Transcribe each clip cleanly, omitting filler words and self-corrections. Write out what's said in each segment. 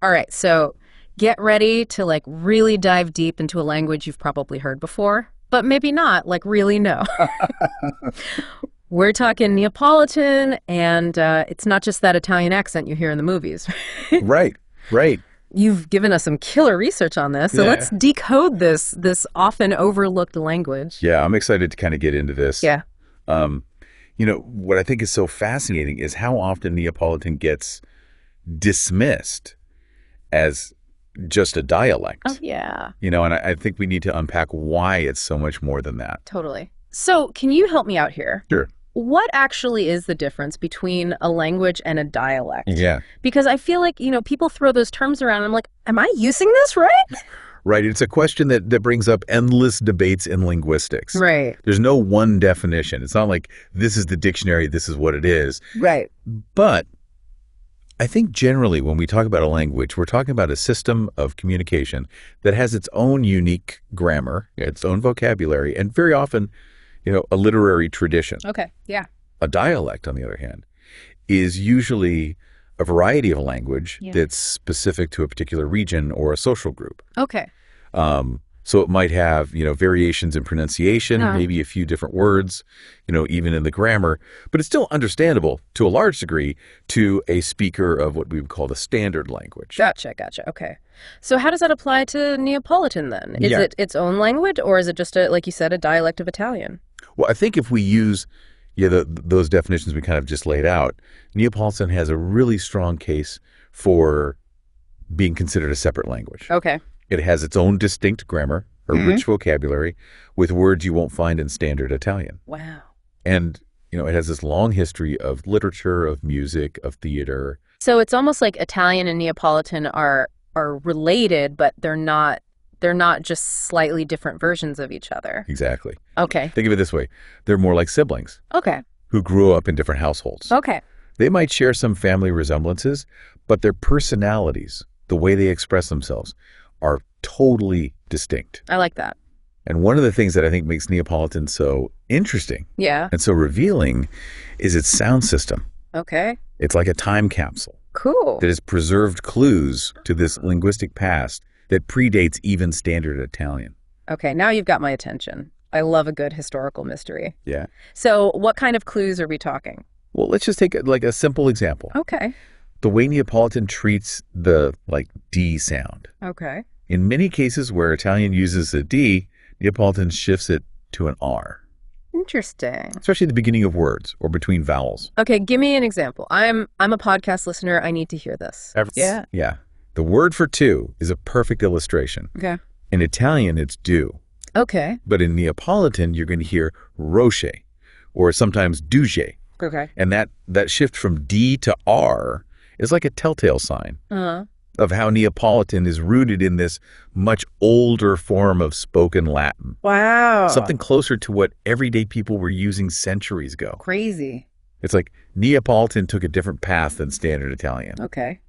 All right, so get ready to like really dive deep into a language you've probably heard before, but maybe not, like really no. We're talking Neapolitan, and it's not just that Italian accent you hear in the movies. Right, right. You've given us some killer research on this, so Yeah. let's decode this often overlooked language. Yeah, I'm excited to kind of get into this. Yeah. What I think is so fascinating is how often Neapolitan gets dismissed as just a dialect. Oh, yeah. And I think we need to unpack why it's so much more than that. Totally. So can you help me out here? Sure. What actually is the difference between a language and a dialect? Yeah. Because I feel like, people throw those terms around and I'm like, am I using this right? Right. It's a question that brings up endless debates in linguistics. Right. There's no one definition. It's not like this is the dictionary, this is what it is. Right. But I think generally when we talk about a language, we're talking about a system of communication that has its own unique grammar, its own vocabulary, and very often, a literary tradition. Okay. Yeah. A dialect, on the other hand, is usually a variety of a language Yeah. that's specific to a particular region or a social group. Okay. So it might have, variations in pronunciation, Uh-huh. maybe a few different words, even in the grammar, but it's still understandable to a large degree to a speaker of what we would call the standard language. Gotcha. Okay. So how does that apply to Neapolitan then? Is Yeah. it its own language, or is it just like you said, a dialect of Italian? Well, I think if we use those definitions we kind of just laid out, Neapolitan has a really strong case for being considered a separate language. Okay. It has its own distinct grammar, a rich vocabulary with words you won't find in standard Italian. Wow. And, it has this long history of literature, of music, of theater. So it's almost like Italian and Neapolitan are related, but they're not just slightly different versions of each other. Exactly. Okay. Think of it this way. They're more like siblings Okay. who grew up in different households. Okay. They might share some family resemblances, but their personalities, the way they express themselves, are totally distinct. I like that. And one of the things that I think makes Neapolitan so interesting Yeah. and so revealing is its sound system. Okay. It's like a time capsule Cool. that has preserved clues to this linguistic past that predates even standard Italian. Okay, now you've got my attention. I love a good historical mystery. Yeah. So what kind of clues are we talking? Well, let's just take a simple example. Okay. The way Neapolitan treats the D sound. Okay. In many cases where Italian uses a D, Neapolitan shifts it to an R, Interesting. especially at the beginning of words or between vowels. Okay, give me an example. I'm a podcast listener. I need to hear this. Yeah. Yeah. The word for two is a perfect illustration. Okay. In Italian, it's do. Okay. But in Neapolitan, you're going to hear roche or sometimes duge. Okay. And that shift from D to R is like a telltale sign Uh-huh. of how Neapolitan is rooted in this much older form of spoken Latin. Wow. Something closer to what everyday people were using centuries ago. crazy. It's like Neapolitan took a different path than standard Italian, Okay.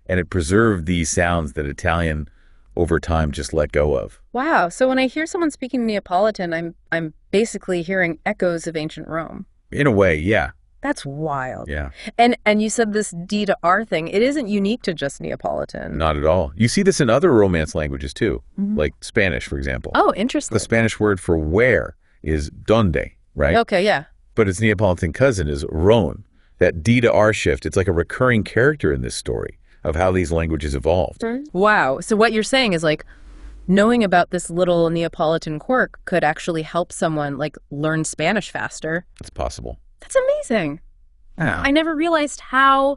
and it preserved these sounds that Italian over time just let go of. Wow. So when I hear someone speaking Neapolitan, I'm basically hearing echoes of ancient Rome. In a way, yeah. That's wild. Yeah. And you said this D to R thing, it isn't unique to just Neapolitan. Not at all. You see this in other Romance languages too, Mhm. like Spanish, for example. Oh, interesting. The Spanish word for where is donde, right? Okay, yeah. But its Neapolitan cousin is ron. That D to R shift, it's like a recurring character in this story of how these languages evolved. Wow. So what you're saying is knowing about this little Neapolitan quirk could actually help someone learn Spanish faster. It's possible. That's amazing. Yeah. I never realized how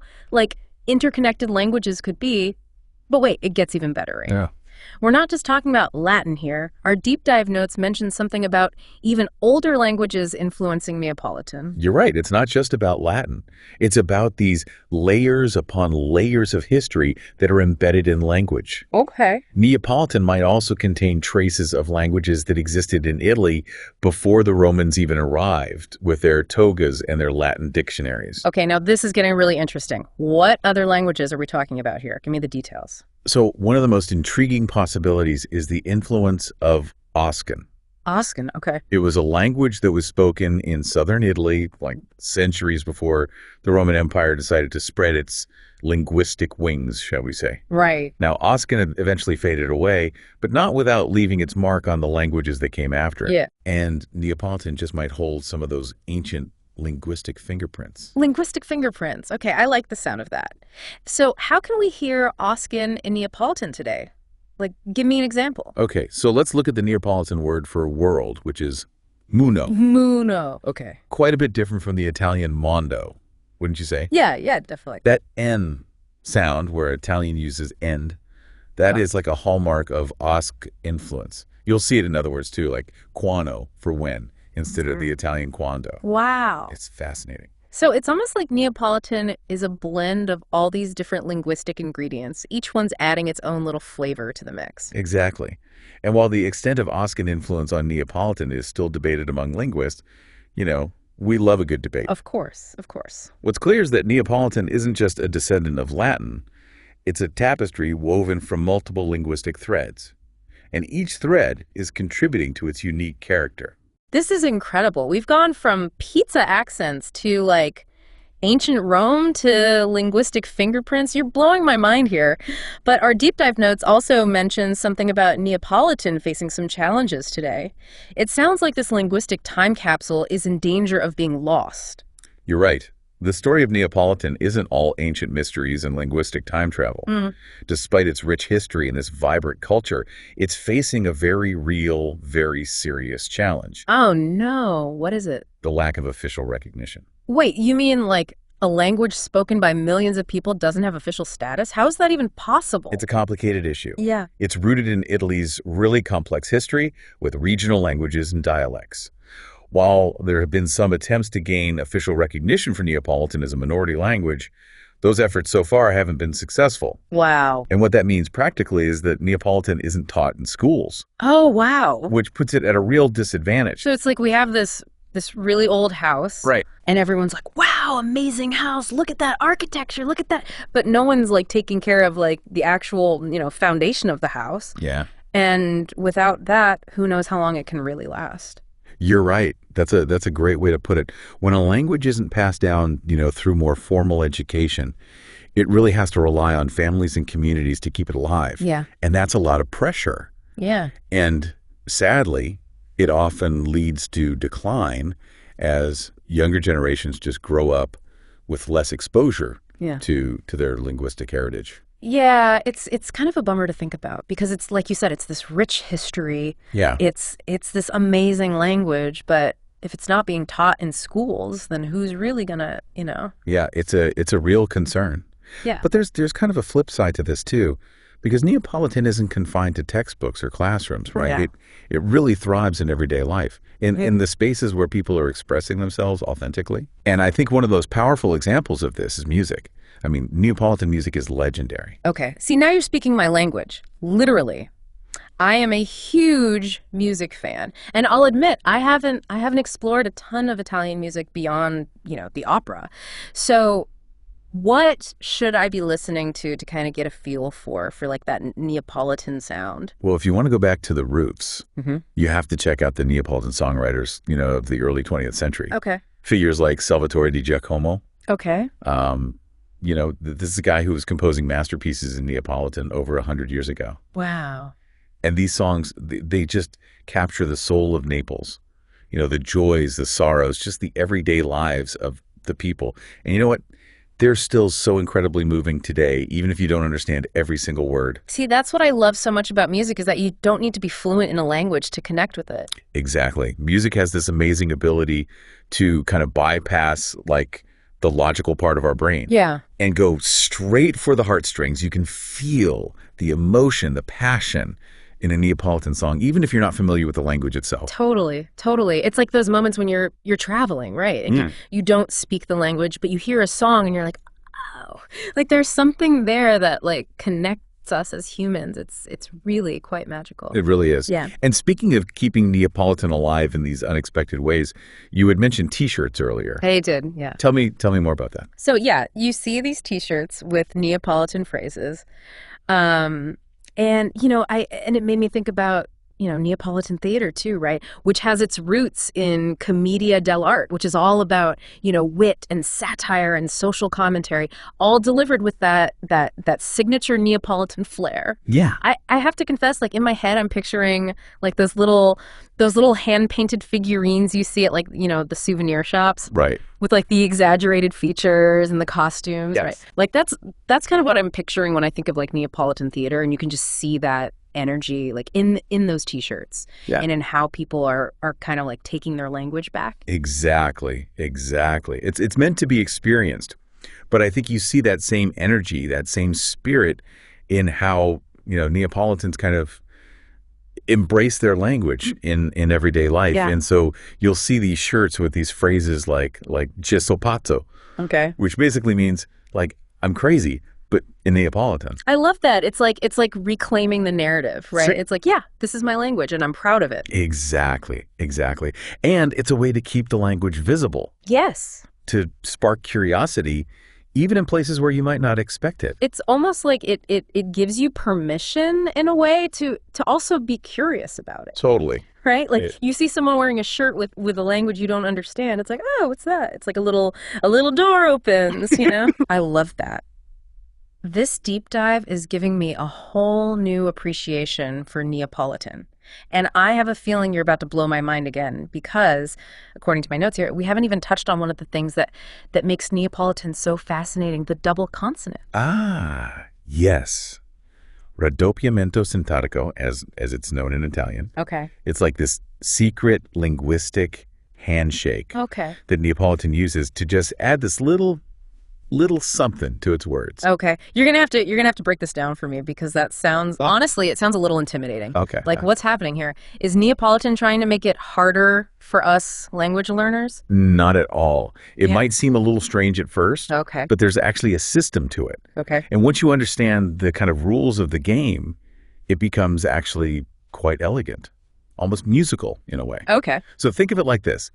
interconnected languages could be. But wait, it gets even better, right? Yeah. We're not just talking about Latin here. Our deep dive notes mention something about even older languages influencing Neapolitan. You're right. It's not just about Latin. It's about these layers upon layers of history that are embedded in language. Okay. Neapolitan might also contain traces of languages that existed in Italy before the Romans even arrived with their togas and their Latin dictionaries. Okay, now this is getting really interesting. What other languages are we talking about here? Give me the details. So one of the most intriguing possibilities is the influence of Oscan. Oscan, okay. It was a language that was spoken in southern Italy, like centuries before the Roman Empire decided to spread its linguistic wings, shall we say. Right. Now, Oscan eventually faded away, but not without leaving its mark on the languages that came after it. Yeah. And Neapolitan just might hold some of those ancient linguistic fingerprints. Linguistic fingerprints. Okay, I like the sound of that. So how can we hear Oscan in Neapolitan today? Like, give me an example. Okay, so let's look at the Neapolitan word for world, which is muno. Muno. Okay. Quite a bit different from the Italian mondo, wouldn't you say? Yeah, definitely. That N sound, where Italian uses end, that is like a hallmark of Osc influence. You'll see it in other words too, like quando for when, instead of the Italian quando. Wow. It's fascinating. So it's almost like Neapolitan is a blend of all these different linguistic ingredients. Each one's adding its own little flavor to the mix. Exactly. And while the extent of Oscan influence on Neapolitan is still debated among linguists, we love a good debate. Of course, of course. What's clear is that Neapolitan isn't just a descendant of Latin. It's a tapestry woven from multiple linguistic threads. And each thread is contributing to its unique character. This is incredible. We've gone from pizza accents to like ancient Rome to linguistic fingerprints. You're blowing my mind here. But our deep dive notes also mention something about Neapolitan facing some challenges today. It sounds like this linguistic time capsule is in danger of being lost. You're right. The story of Neapolitan isn't all ancient mysteries and linguistic time travel. Despite its rich history and this vibrant culture, it's facing a very real, very serious challenge. Oh no, what is it? The lack of official recognition. Wait, you mean like a language spoken by millions of people doesn't have official status? How is that even possible? It's a complicated issue. Yeah. It's rooted in Italy's really complex history with regional languages and dialects. While there have been some attempts to gain official recognition for Neapolitan as a minority language, those efforts so far haven't been successful. Wow. And what that means practically is that Neapolitan isn't taught in schools. Oh, wow. Which puts it at a real disadvantage. So it's like we have this really old house. Right. And everyone's like, wow, amazing house. Look at that architecture. Look at that. But no one's like taking care of like the actual, foundation of the house. Yeah. And without that, who knows how long it can really last. You're right. That's a great way to put it. When a language isn't passed down, through more formal education, it really has to rely on families and communities to keep it alive. Yeah. And that's a lot of pressure. Yeah. And sadly, it often leads to decline as younger generations just grow up with less exposure to their linguistic heritage. Yeah, it's kind of a bummer to think about because it's like you said, it's this rich history. Yeah. It's this amazing language, but if it's not being taught in schools, then who's really gonna, Yeah, it's a real concern. Yeah. But there's kind of a flip side to this too, because Neapolitan isn't confined to textbooks or classrooms, right? Yeah. It really thrives in everyday life, in the spaces where people are expressing themselves authentically. And I think one of those powerful examples of this is music. I mean, Neapolitan music is legendary. Okay. See, now you're speaking my language. Literally. I am a huge music fan. And I'll admit, I haven't explored a ton of Italian music beyond, the opera. So what should I be listening to kind of get a feel for like that Neapolitan sound? Well, if you want to go back to the roots, you have to check out the Neapolitan songwriters, of the early 20th century. Okay. Figures like Salvatore di Giacomo. Okay. This is a guy who was composing masterpieces in Neapolitan over 100 years ago. Wow. And these songs, they just capture the soul of Naples. The joys, the sorrows, just the everyday lives of the people. And you know what? They're still so incredibly moving today, even if you don't understand every single word. See, that's what I love so much about music is that you don't need to be fluent in a language to connect with it. Exactly. Music has this amazing ability to kind of bypass, like, the logical part of our brain. Yeah. And go straight for the heartstrings. You can feel the emotion, the passion in a Neapolitan song, even if you're not familiar with the language itself. Totally. It's like those moments when you're traveling, right? And you don't speak the language, but you hear a song and you're like, oh, like there's something there that like connects us as humans. It's really quite magical. It really is. Yeah. And speaking of keeping Neapolitan alive in these unexpected ways, you had mentioned T-shirts earlier. I did, yeah. Tell me more about that. So yeah, you see these T-shirts with Neapolitan phrases. And it made me think about, Neapolitan theater too, right? Which has its roots in commedia dell'arte, which is all about, wit and satire and social commentary, all delivered with that signature Neapolitan flair. Yeah. I have to confess, like in my head, I'm picturing like those little hand-painted figurines you see at like, the souvenir shops. Right. With like the exaggerated features and the costumes, Yes. right? Like that's kind of what I'm picturing when I think of like Neapolitan theater, and you can just see that energy like in those t-shirts and in how people are kind of like taking their language back. Exactly. It's meant to be experienced. But I think you see that same energy, that same spirit in how, Neapolitans kind of embrace their language in everyday life. Yeah. And so you'll see these shirts with these phrases like "Gesso pazzo," Okay. which basically means like I'm crazy, but in Neapolitan. I love that. It's like reclaiming the narrative, right? It's like, yeah, this is my language and I'm proud of it. Exactly. And it's a way to keep the language visible, Yes. to spark curiosity, even in places where you might not expect it. It's almost like it gives you permission in a way to also be curious about it. Totally. Right? Like you see someone wearing a shirt with a language you don't understand. It's like, oh, what's that? It's like a little door opens, I love that. This deep dive is giving me a whole new appreciation for Neapolitan. And I have a feeling you're about to blow my mind again because, according to my notes here, we haven't even touched on one of the things that makes Neapolitan so fascinating, the double consonant. Ah, yes. Raddoppiamento sintattico, as it's known in Italian. Okay. It's like this secret linguistic handshake that Neapolitan uses to just add this little something to its words. Okay. You're gonna have to break this down for me because that sounds honestly, it sounds a little intimidating. Okay. Like what's happening here? Is Neapolitan trying to make it harder for us language learners? Not at all. It might seem a little strange at first. Okay. But there's actually a system to it. Okay. And once you understand the kind of rules of the game, it becomes actually quite elegant, almost musical in a way. Okay. So think of it like this.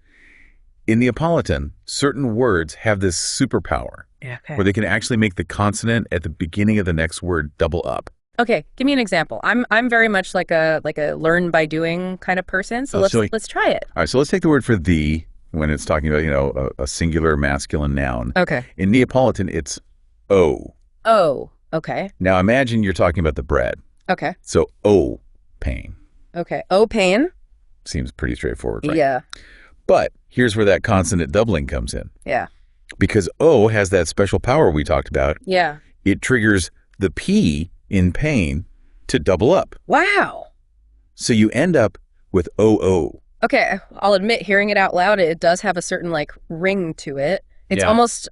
In Neapolitan, certain words have this superpower where they can actually make the consonant at the beginning of the next word double up. Okay, give me an example. I'm very much like a learn by doing kind of person. So let's try it. All right, so let's take the word for "the" when it's talking about, a singular masculine noun. Okay. In Neapolitan, it's "o." Oh, okay. Now imagine you're talking about the bread. Okay. So "o" pain. Okay. Oh, pain. Seems pretty straightforward, right? Yeah. But here's where that consonant doubling comes in. Yeah. Because "o" has that special power we talked about. Yeah. It triggers the P in pain to double up. Wow. So you end up with "o-o." Okay, I'll admit, hearing it out loud, it does have a certain like ring to it. It's almost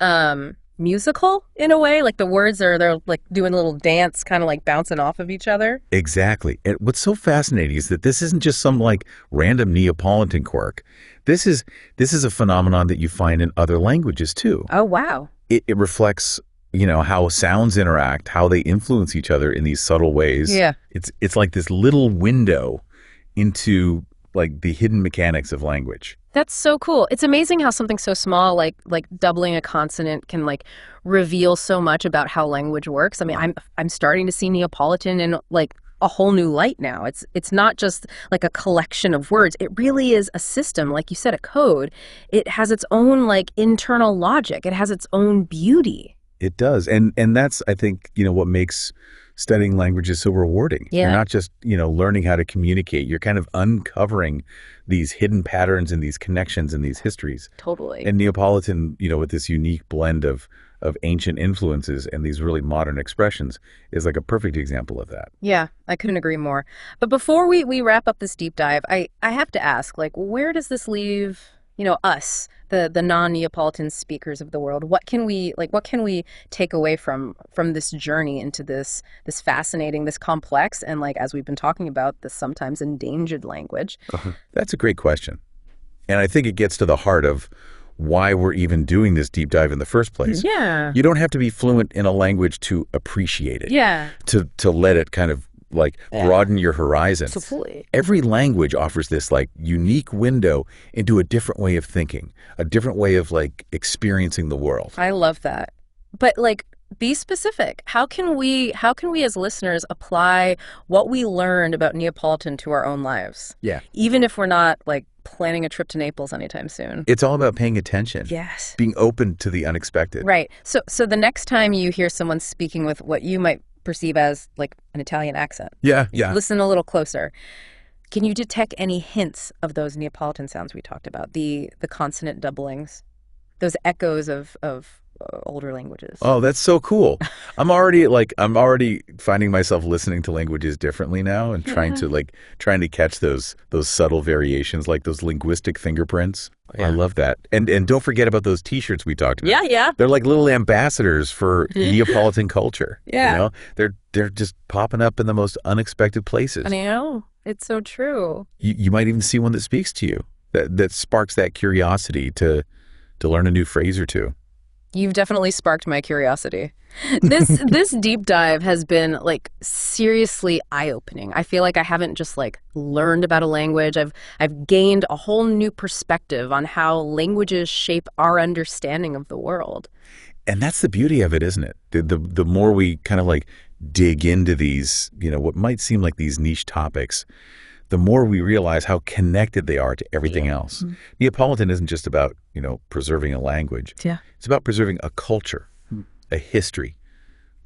musical in a way. Like the words they're like doing a little dance, kind of like bouncing off of each other. Exactly. And what's so fascinating is that this isn't just some like random Neapolitan quirk. This is a phenomenon that you find in other languages too. Oh, wow. It reflects, how sounds interact, how they influence each other in these subtle ways. Yeah. It's like this little window into like the hidden mechanics of language. That's so cool. It's amazing how something so small like doubling a consonant can like reveal so much about how language works. I mean, I'm starting to see Neapolitan in like a whole new light now. It's not just like a collection of words. It really is a system, like you said, a code. It has its own like internal logic. It has its own beauty. It does. And that's, I think, what makes studying languages so rewarding. Yeah. You're not just, learning how to communicate. You're kind of uncovering these hidden patterns and these connections and these histories. Totally. And Neapolitan, with this unique blend of ancient influences and these really modern expressions is like a perfect example of that. Yeah, I couldn't agree more. But before we wrap up this deep dive, I have to ask, like, where does this leave, us, the non-Neapolitan speakers of the world? What can we take away from this journey into this fascinating, this complex, and like, as we've been talking about, this sometimes endangered language? That's a great question. And I think it gets to the heart of why we're even doing this deep dive in the first place. Yeah. You don't have to be fluent in a language to appreciate it. Yeah. To let it kind of like broaden your horizons. Absolutely. Every language offers this like unique window into a different way of thinking, a different way of like experiencing the world. I love that. But like, Be specific. How can we as listeners apply what we learned about Neapolitan to our own lives? Yeah. Even if we're not like planning a trip to Naples anytime soon. It's all about paying attention, Yes. being open to the unexpected. Right. So the next time you hear someone speaking with what you might perceive as like an Italian accent, Yeah, yeah. listen a little closer. Can you detect any hints of those Neapolitan sounds we talked about? The consonant doublings, those echoes of older languages. Oh, that's so cool. I'm already finding myself listening to languages differently now and trying to catch those subtle variations, like those linguistic fingerprints. I Yeah. love that. And don't forget about those t-shirts we talked about. Yeah, yeah. They're like little ambassadors for Neapolitan culture. Yeah. You know? They're just popping up in the most unexpected places. I know. It's so true. You might even see one that speaks to you, that sparks that curiosity to learn a new phrase or two. You've definitely sparked my curiosity. This deep dive has been like seriously eye-opening. I feel like I haven't just like learned about a language. I've gained a whole new perspective on how languages shape our understanding of the world. And that's the beauty of it, isn't it? The more we kind of like dig into these, what might seem like these niche topics, the more we realize how connected they are to everything else. Neapolitan isn't just about, preserving a language. Yeah. It's about preserving a culture, a history,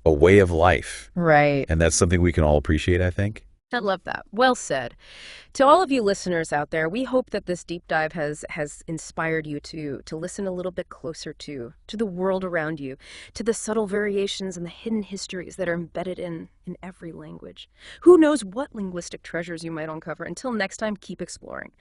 a way of life. Right. And that's something we can all appreciate, I think. I love that. Well said. To all of you listeners out there, we hope that this deep dive has inspired you to listen a little bit closer to the world around you, to the subtle variations and the hidden histories that are embedded in every language. Who knows what linguistic treasures you might uncover. Until next time, keep exploring.